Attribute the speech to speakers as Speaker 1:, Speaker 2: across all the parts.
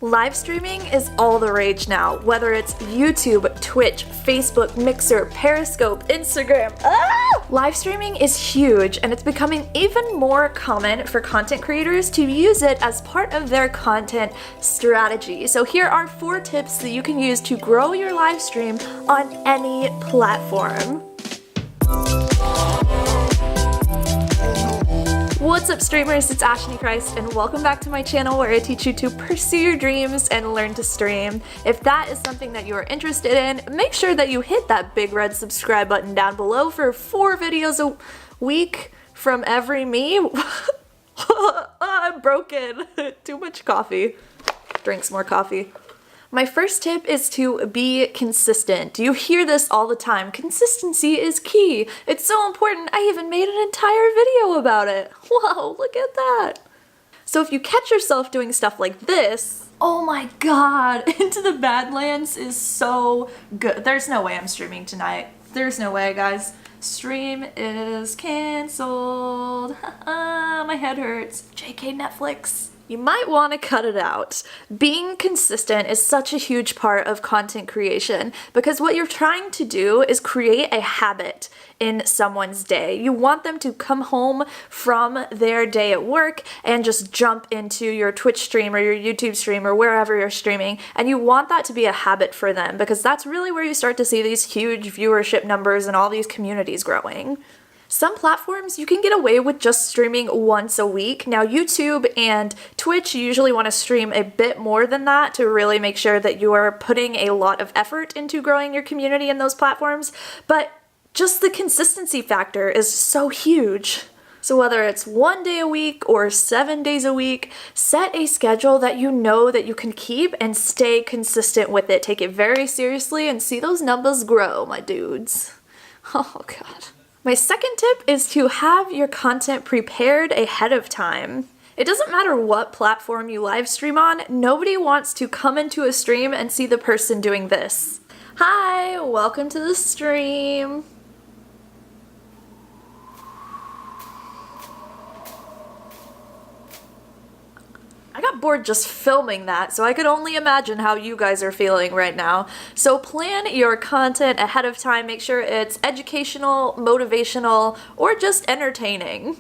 Speaker 1: Live streaming is all the rage now, whether it's YouTube, Twitch, Facebook, Mixer, Periscope, Instagram. Live streaming is huge, and it's becoming even more common for content creators to use it as part of their content strategy. So here are 4 tips that you can use to grow your live stream on any platform. What's up, streamers? It's ashnichrist, and welcome back to my channel where I teach you to pursue your dreams and learn to stream. If that is something that you are interested in, make sure that you hit that big red subscribe button down below for 4 videos a week from every me. I'm broken. Too much coffee. Drink some more coffee. My first tip is to be consistent. You hear this all the time. Consistency is key. It's so important, I even made an entire video about it. Whoa, look at that. So if you catch yourself doing stuff like this, oh my god, Into the Badlands is so good. There's no way I'm streaming tonight. There's no way, guys. Stream is canceled. My head hurts. JK Netflix. You might want to cut it out. Being consistent is such a huge part of content creation because what you're trying to do is create a habit in someone's day. You want them to come home from their day at work and just jump into your Twitch stream or your YouTube stream or wherever you're streaming, and you want that to be a habit for them because that's really where you start to see these huge viewership numbers and all these communities growing. Some platforms you can get away with just streaming once a week. Now YouTube and Twitch usually want to stream a bit more than that to really make sure that you are putting a lot of effort into growing your community in those platforms, but just the consistency factor is so huge. So whether it's 1 day a week or 7 days a week, set a schedule that you know that you can keep and stay consistent with it. Take it very seriously and see those numbers grow, my dudes. Oh god. My second tip is to have your content prepared ahead of time. It doesn't matter what platform you live stream on, nobody wants to come into a stream and see the person doing this. Hi, welcome to the stream. I got bored just filming that, so I could only imagine how you guys are feeling right now. So plan your content ahead of time. Make sure it's educational, motivational, or just entertaining.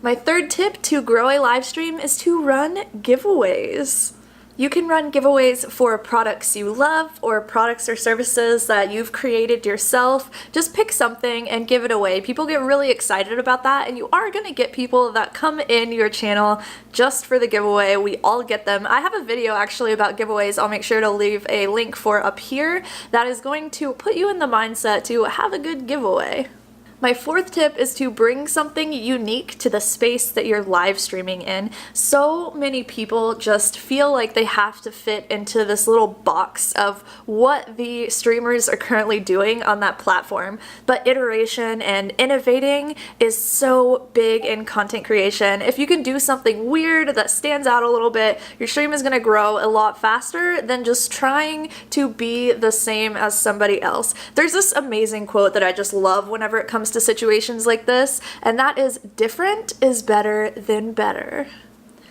Speaker 1: My third tip to grow a live stream is to run giveaways. You can run giveaways for products you love or products or services that you've created yourself. Just pick something and give it away. People get really excited about that, and you are going to get people that come in your channel just for the giveaway. We all get them. I have a video actually about giveaways I'll make sure to leave a link for up here that is going to put you in the mindset to have a good giveaway. My fourth tip is to bring something unique to the space that you're live streaming in. So many people just feel like they have to fit into this little box of what the streamers are currently doing on that platform. But iteration and innovating is so big in content creation. If you can do something weird that stands out a little bit, your stream is going to grow a lot faster than just trying to be the same as somebody else. There's this amazing quote that I just love whenever it comes to situations like this, and that is, different is better than better.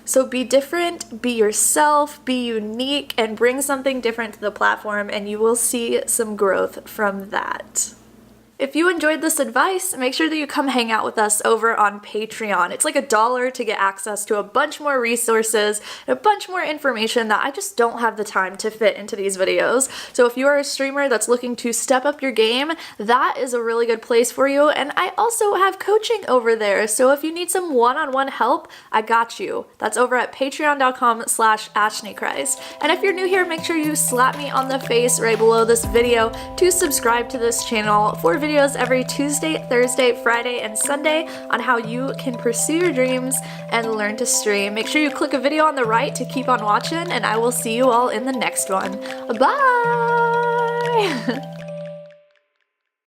Speaker 1: So be different, be yourself, be unique, and bring something different to the platform, and you will see some growth from that. If you enjoyed this advice, make sure that you come hang out with us over on Patreon. It's like $1 to get access to a bunch more resources and a bunch more information that I just don't have the time to fit into these videos. So if you are a streamer that's looking to step up your game, that is a really good place for you. And I also have coaching over there. So if you need some one-on-one help, I got you. That's over at patreon.com/ashnichrist. And if you're new here, make sure you slap me on the face right below this video to subscribe to this channel for videos every Tuesday, Thursday, Friday, and Sunday on how you can pursue your dreams and learn to stream. Make sure you click a video on the right to keep on watching, and I will see you all in the next one. Bye!